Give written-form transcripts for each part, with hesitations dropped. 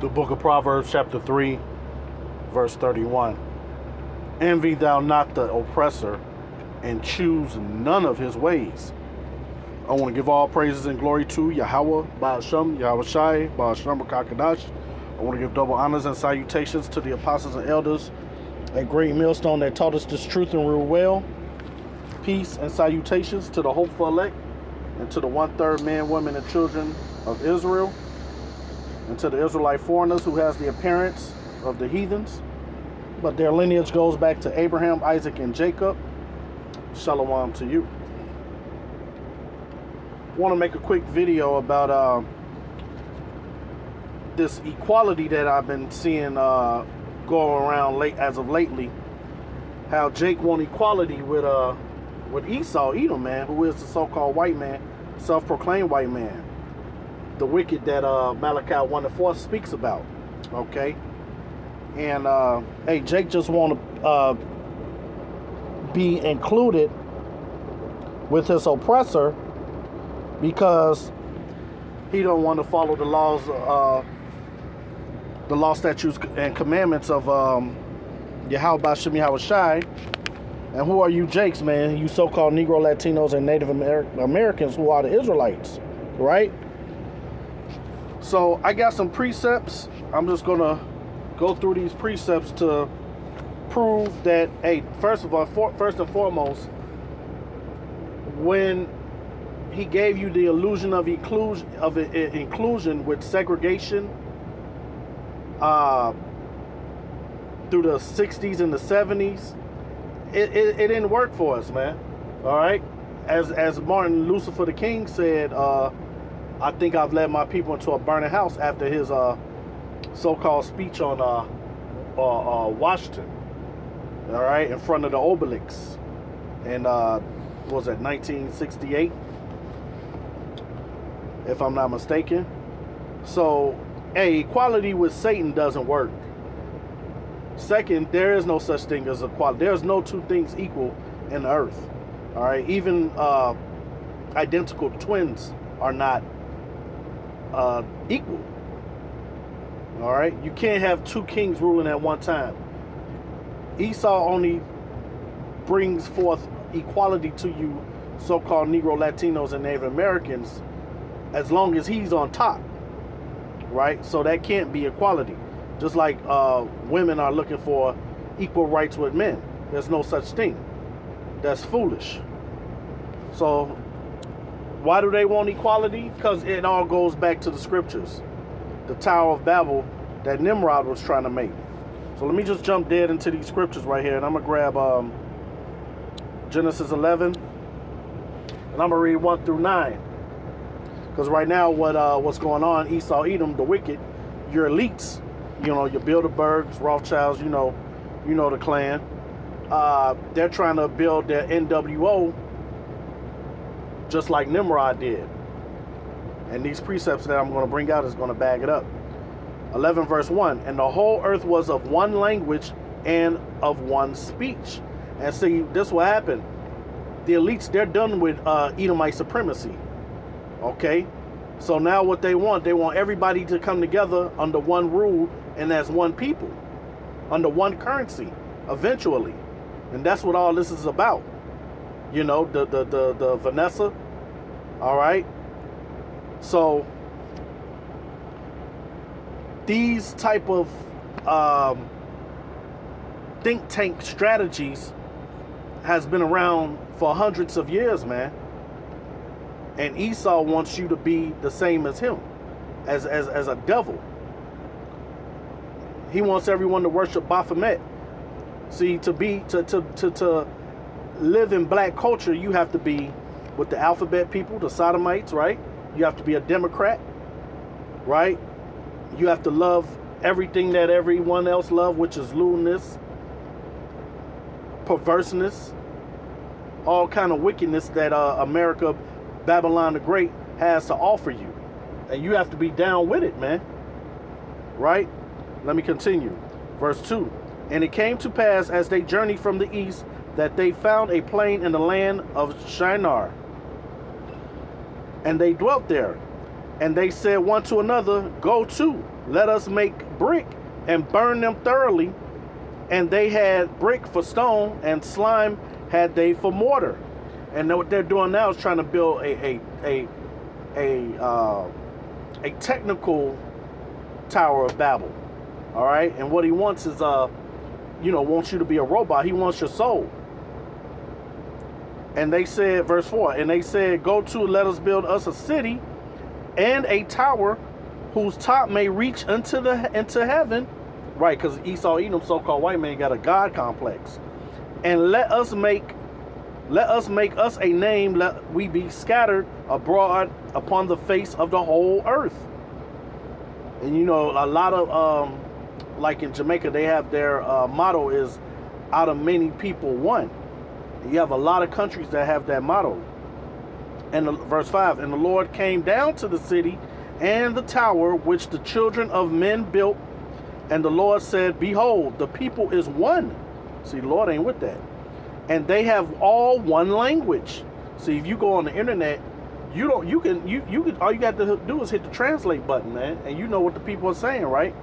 The book of Proverbs, chapter 3, verse 31. Envy thou not the oppressor, and choose none of his ways. I want to give all praises and glory to Yahweh, Ba'ashem, Yahweh Shai, Ba'ashem, Kakadash. I want to give double honors and salutations to the apostles and elders, a great millstone that taught us this truth and rule well. Peace and salutations to the hopeful elect, and to the 1/3 men, women, and children of Israel, and to the Israelite foreigners who has the appearance of the heathens, but their lineage goes back to Abraham, Isaac, and Jacob. Shalom to you. I want to make a quick video about this equality that I've been seeing go around as of lately. How Jake want equality with Esau, Edom, man, who is the so-called white man, self-proclaimed white man, the wicked that Malachi 1:4 speaks about. Okay, and hey, Jake just want to be included with his oppressor because he don't want to follow the laws, the law, statutes, and commandments of Yahweh Ba'ashem Yahweh Shai. And who are you Jakes, man? You so-called Negro, Latinos, and Native Americans who are the Israelites, right? So I got some precepts. I'm just going to go through these precepts to prove that, hey, first and foremost, when he gave you the illusion of inclusion with segregation through the 60s and the 70s, it didn't work for us, man. All right? As Martin Lucifer the King said, I think I've led my people into a burning house after his so-called speech on Washington, all right, in front of the obelisk. And what was that, 1968, if I'm not mistaken. So, hey, equality with Satan doesn't work. Second, there is no such thing as equality. There's no two things equal in the earth. All right, even identical twins are not equal. All right, you can't have two kings ruling at one time. Esau only brings forth equality to you, so-called Negro, Latinos, and Native Americans, as long as he's on top, right? So that can't be equality. Just like women are looking for equal rights with men. There's no such thing. That's foolish. So why do they want equality? Because it all goes back to the scriptures. The Tower of Babel that Nimrod was trying to make. So let me just jump dead into these scriptures right here. And I'm going to grab Genesis 11. And I'm going to read 1 through 9. Because right now what's going on, Esau, Edom, the wicked, your elites, you know, your Bilderbergs, Rothschilds, you know the clan. They're trying to build their NWO just like Nimrod did. And these precepts that I'm going to bring out is going to back it up. 11 verse 1. And the whole earth was of one language and of one speech. And see, this will happen. The elites, they're done with Edomite supremacy. Okay? So now what they want everybody to come together under one rule and as one people, under one currency, eventually. And that's what all this is about. You know, the Vanessa. All right? So these type of think tank strategies has been around for hundreds of years, man. And Esau wants you to be the same as him, as a devil. He wants everyone to worship Baphomet. See, to live in black culture, you have to be with the alphabet people, the sodomites, right? You have to be a Democrat, right? You have to love everything that everyone else loves, which is lewdness, perverseness, all kind of wickedness that America, Babylon the Great, has to offer you. And you have to be down with it, man. Right? Let me continue. Verse 2. And it came to pass as they journeyed from the east that they found a plain in the land of Shinar. And they dwelt there. And they said one to another, go to, let us make brick and burn them thoroughly. And they had brick for stone, and slime had they for mortar. And what they're doing now is trying to build a technical Tower of Babel. All right, and what he wants is wants you to be a robot. He wants your soul. And they said, verse 4, and they said, go to, let us build us a city and a tower whose top may reach into heaven. Right, because Esau, Edom, so-called white man, got a God complex. And let us make us a name, let we be scattered abroad upon the face of the whole earth. And a lot of like in Jamaica, they have their motto is out of many people one. You have a lot of countries that have that motto. And verse 5, and the Lord came down to the city and the tower which the children of men built. And the Lord said, behold, the people is one. See, the Lord ain't with that. And they have all one language. See, if you go on the internet, all you got to do is hit the translate button, man, and you know what the people are saying, right?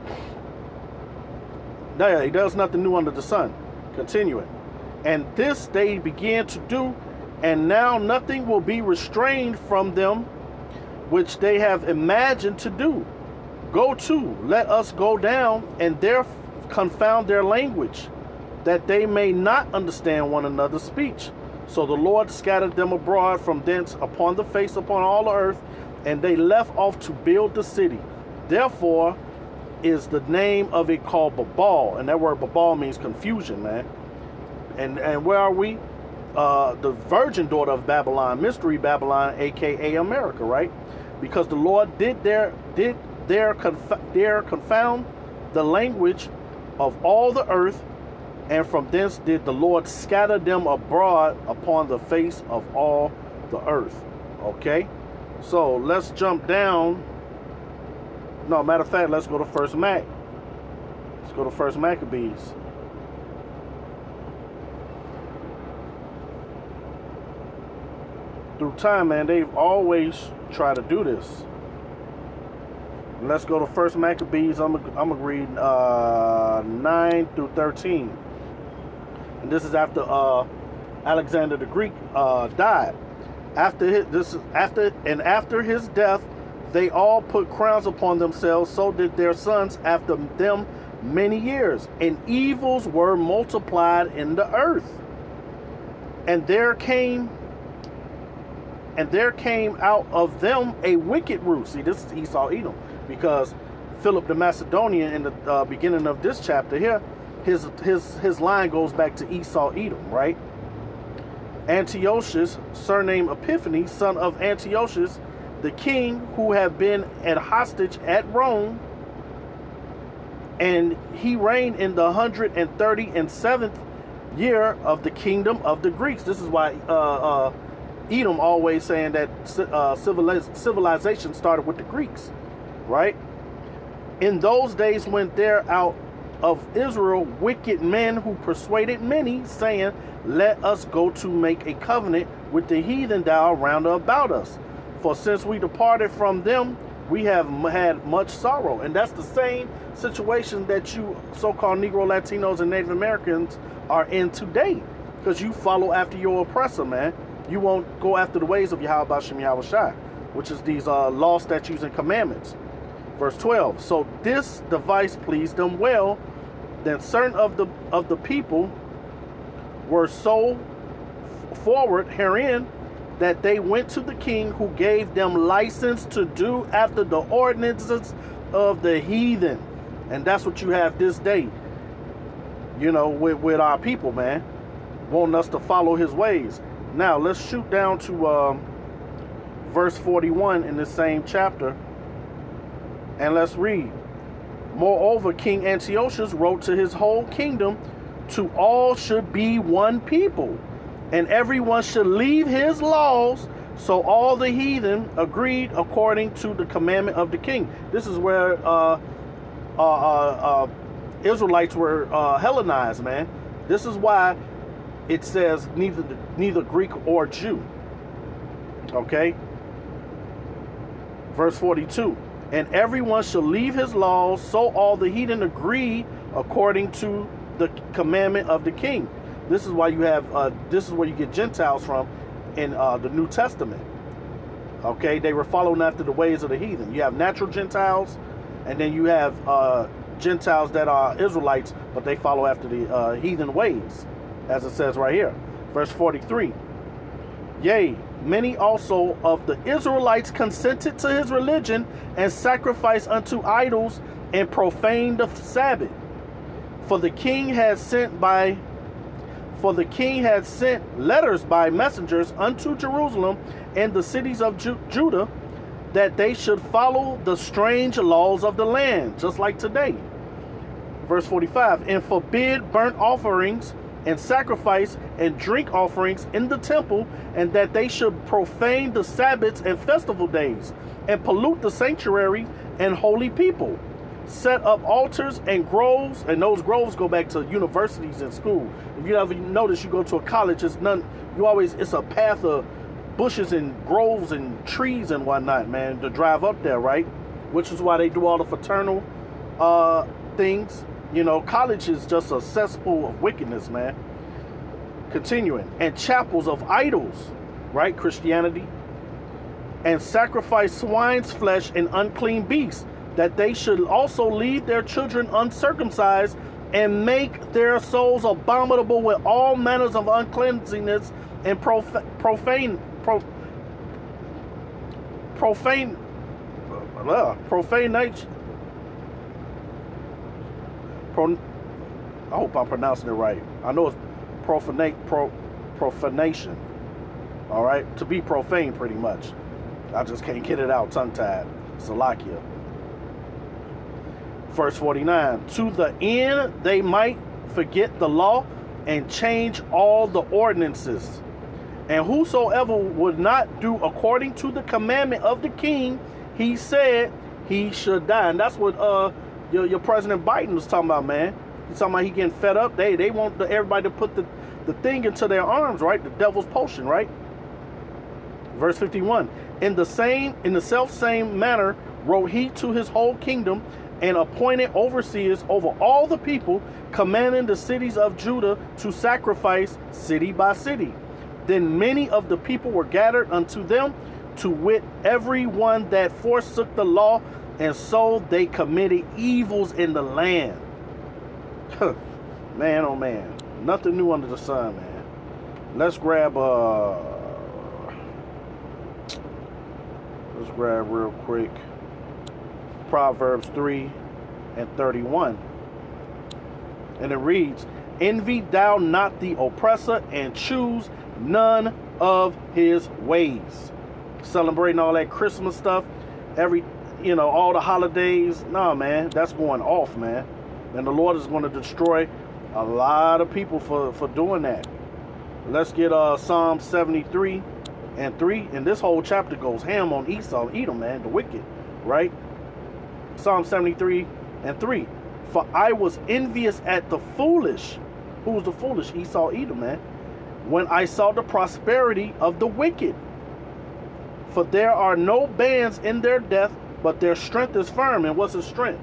He does nothing new under the sun. Continuing. And this they began to do, and now nothing will be restrained from them which they have imagined to do. Go to, let us go down, and there confound their language, that they may not understand one another's speech. So the Lord scattered them abroad from thence upon the face upon all the earth, and they left off to build the city. Therefore is the name of it called Babel, and that word Babel means confusion, man. And where are we? The virgin daughter of Babylon, mystery Babylon, aka America, right? Because the Lord did confound the language of all the earth, and from thence did the Lord scatter them abroad upon the face of all the earth. Okay, so let's jump down. No, matter of fact, let's go to First Mac. Let's go to First Maccabees. Through time, man, they've always tried to do this. Let's go to First Maccabees. I'm gonna read 9 through 13, and this is after Alexander the Greek died. After his death, they all put crowns upon themselves. So did their sons after them many years, and evils were multiplied in the earth. And there came out of them a wicked root. See, this is Esau, Edom. Because Philip the Macedonian in the beginning of this chapter here, his line goes back to Esau, Edom, right? Antiochus, surnamed Epiphany, son of Antiochus, the king who had been at hostage at Rome, and he reigned in the 137th year of the kingdom of the Greeks. This is why Edom always saying that civilization started with the Greeks. Right? In those days went there out of Israel wicked men who persuaded many, saying, let us go to make a covenant with the heathen thou round about us. For since we departed from them, we have had much sorrow. And that's the same situation that you so-called Negro, Latinos, and Native Americans are in today. Because you follow after your oppressor, man. You won't go after the ways of Yahweh Shem Yahweh Shai, which is these law, statutes, and commandments. Verse 12, so this device pleased them well. Then certain of the people were so forward herein that they went to the king, who gave them license to do after the ordinances of the heathen. And that's what you have this day, with our people, man, wanting us to follow his ways. Now let's shoot down to verse 41 in the same chapter. And let's read. Moreover, King Antiochus wrote to his whole kingdom, to all should be one people, and everyone should leave his laws. So all the heathen agreed according to the commandment of the king. This is where Israelites were Hellenized, man. This is why it says neither Greek or Jew. Okay? Verse 42. And everyone shall leave his laws, so all the heathen agree according to the commandment of the king. This is why you have, this is where you get Gentiles from in the New Testament. Okay, they were following after the ways of the heathen. You have natural Gentiles, and then you have Gentiles that are Israelites, but they follow after the heathen ways, as it says right here. Verse 43. Yea, many also of the Israelites consented to his religion and sacrificed unto idols and profaned the Sabbath. For the king had sent letters by messengers unto Jerusalem and the cities of Judah, that they should follow the strange laws of the land, just like today. Verse 45, and forbid burnt offerings and sacrifice and drink offerings in the temple, and that they should profane the Sabbaths and festival days, and pollute the sanctuary and holy people. Set up altars and groves, and those groves go back to universities and school. If you ever notice, you go to a college, it's a path of bushes and groves and trees and whatnot, man, to drive up there, right? Which is why they do all the fraternal things. You know, college is just a cesspool of wickedness, man. Continuing. And chapels of idols, right? Christianity. And sacrifice swine's flesh and unclean beasts, that they should also leave their children uncircumcised and make their souls abominable with all manners of uncleanness and profanation. I hope I'm pronouncing it right. I know it's profanation. All right, to be profane, pretty much. I just can't get it out tongue-tied. Salakia. Verse 49. To the end they might forget the law and change all the ordinances. And whosoever would not do according to the commandment of the king, he said he should die. And that's what your President Biden was talking about, man. He's talking about he getting fed up. They want everybody to put the thing into their arms, right? The devil's potion, right? Verse 51. In the self same manner wrote he to his whole kingdom, and appointed overseers over all the people, commanding the cities of Judah to sacrifice city by city. Then many of the people were gathered unto them, to wit, every one that forsook the law, and so they committed evils in the land. Man, oh man, nothing new under the sun, man. Let's grab real quick Proverbs 3:31, and it reads, envy thou not the oppressor, and choose none of his ways. Celebrating all that Christmas stuff, all the holidays, nah, man, that's going off, man. And the Lord is going to destroy a lot of people for doing that. Let's get Psalm 73:3, and this whole chapter goes ham on Esau, Edom, man, the wicked, right? Psalm 73:3. For I was envious at the foolish. Who was the foolish? Esau, Edom, man. When I saw the prosperity of the wicked. For there are no bands in their death, but their strength is firm. And what's his strength?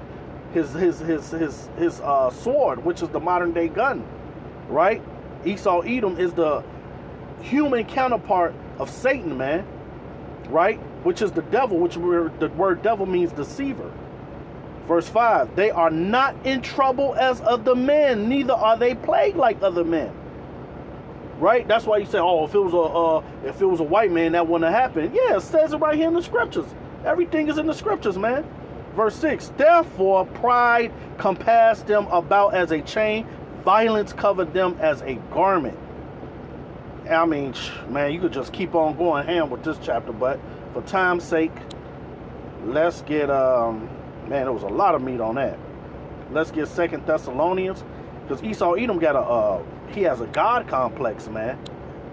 His sword, which is the modern day gun, right? Esau, Edom is the human counterpart of Satan, man, right? Which is the devil, the word devil means deceiver. Verse 5, they are not in trouble as other men, neither are they plagued like other men. Right? That's why you say, oh, if it was a white man, that wouldn't have happened. Yeah, it says it right here in the scriptures. Everything is in the scriptures, man. Verse 6, therefore pride compassed them about as a chain, violence covered them as a garment. I mean, man, you could just keep on going ham with this chapter, but for time's sake, let's get, man, there was a lot of meat on that. Let's get 2 Thessalonians, because Esau Edom he has a God complex, man.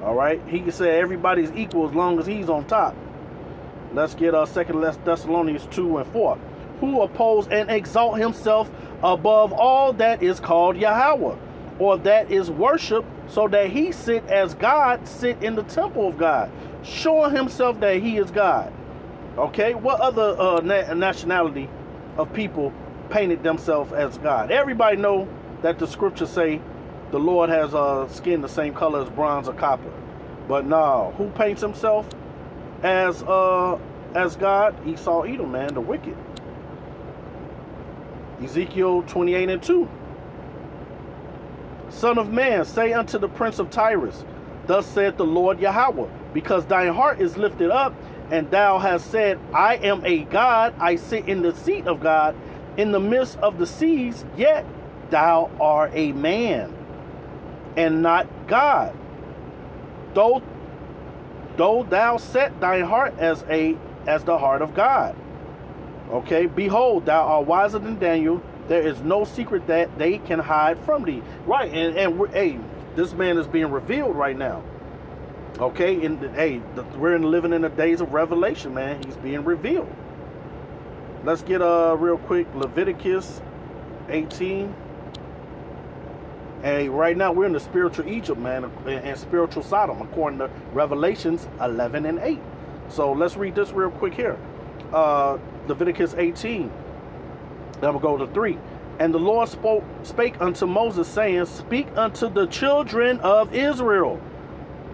All right, he can say everybody's equal as long as he's on top. Let's get 2 Thessalonians 2:4. Who oppose and exalt himself above all that is called Yahweh, or that is worship, so that he sit as God sit in the temple of God, showing himself that he is God. Okay, what other nationality of people painted themselves as God? Everybody know that the scriptures say the Lord has skin the same color as bronze or copper. But no, who paints himself as God? Esau, Edom, man, the wicked. Ezekiel 28:2. Son of man, say unto the prince of Tyrus, thus saith the Lord Yahweh, because thine heart is lifted up, and thou hast said, I am a God, I sit in the seat of God, in the midst of the seas, yet thou art a man, and not God. Though thou set thine heart as the heart of God. Okay, behold, thou art wiser than Daniel. There is no secret that they can hide from thee. Right, and hey, this man is being revealed right now. Okay, and hey, we're living in the days of revelation, man. He's being revealed. Let's get real quick Leviticus 18. And right now we're in the spiritual Egypt, man, and spiritual Sodom, according to Revelations 11:8. So let's read this real quick here. Leviticus 18. Then we'll go to 3. And the Lord spake unto Moses, saying, speak unto the children of Israel.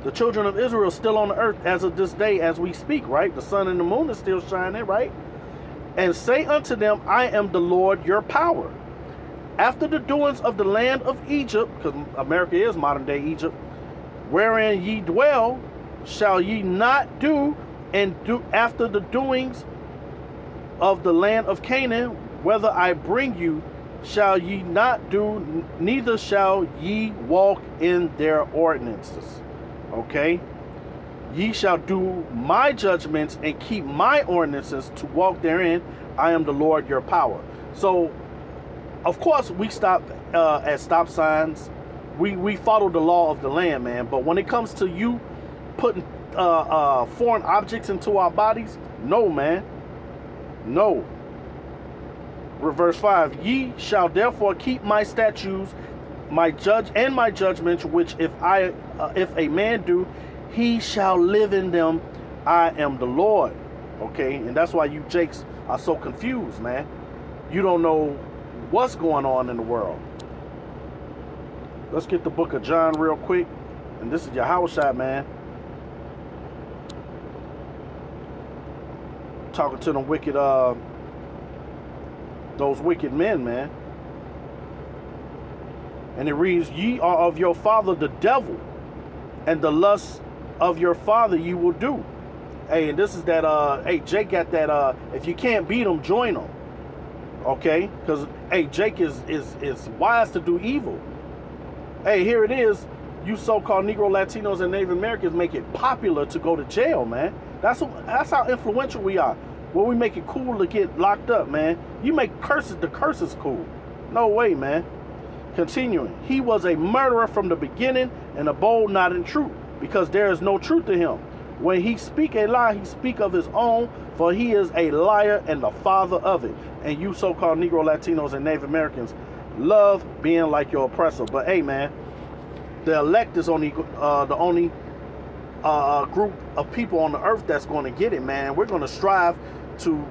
The children of Israel still on the earth as of this day as we speak, right? The sun and the moon is still shining, right? And say unto them, I am the Lord your power. After the doings of the land of Egypt, because America is modern day Egypt, wherein ye dwell, shall ye not do, and do after the doings of the land of Canaan, whether I bring you, shall ye not do, neither shall ye walk in their ordinances. Okay? Ye shall do my judgments and keep my ordinances to walk therein. I am the Lord your power. So, of course, we stop at stop signs. We follow the law of the land, man. But when it comes to you putting foreign objects into our bodies, no, man. No. Verse 5, ye shall therefore keep my statutes, my judgments, which if a man do, he shall live in them. I am the Lord. Okay, and that's why you Jakes are so confused, man. You don't know what's going on in the world. Let's get the book of John real quick. And this is Yahushua, man. Talking to them wicked, those wicked men, man. And it reads, ye are of your father the devil, and the lusts of your father you will do. Hey, and this is that, hey, Jake got that, if you can't beat them, join them. Okay? Because, hey, Jake is wise to do evil. Hey, here it is. You so-called Negro Latinos and Native Americans make it popular to go to jail, man. That's how influential we are. Well, we make it cool to get locked up, man. You make the curses cool. No way, man. Continuing. He was a murderer from the beginning and abode not in truth, because there is no truth to him. When he speak a lie, he speak of his own, for he is a liar and the father of it. And you so-called Negro Latinos and Native Americans love being like your oppressor. But hey, man, the elect is only the only group of people on the earth that's going to get it, man. We're going to strive to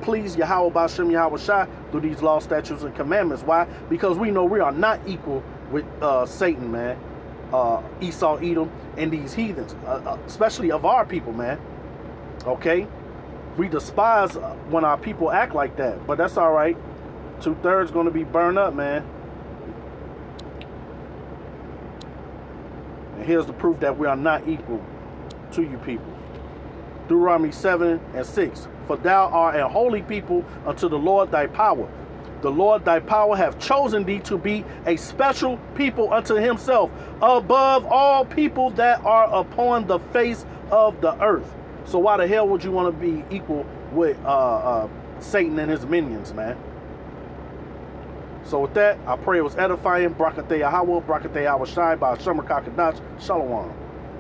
please Yahweh Bashem Yahweh Shai through these laws, statutes, and commandments. Why? Because we know we are not equal with Satan, man. Esau, Edom, and these heathens, especially of our people, man. Okay? We despise when our people act like that, but that's all right. 2/3 going to be burned up, man. And here's the proof that we are not equal to you people. Deuteronomy 7:6. For thou art a holy people unto the Lord thy power. The Lord thy power hath chosen thee to be a special people unto himself, above all people that are upon the face of the earth. So why the hell would you want to be equal with Satan and his minions, man? So with that, I pray it was edifying. Brakateh Yahweh, Brakateh Yahweh Shai, by Shemer Kakadash, Shalom.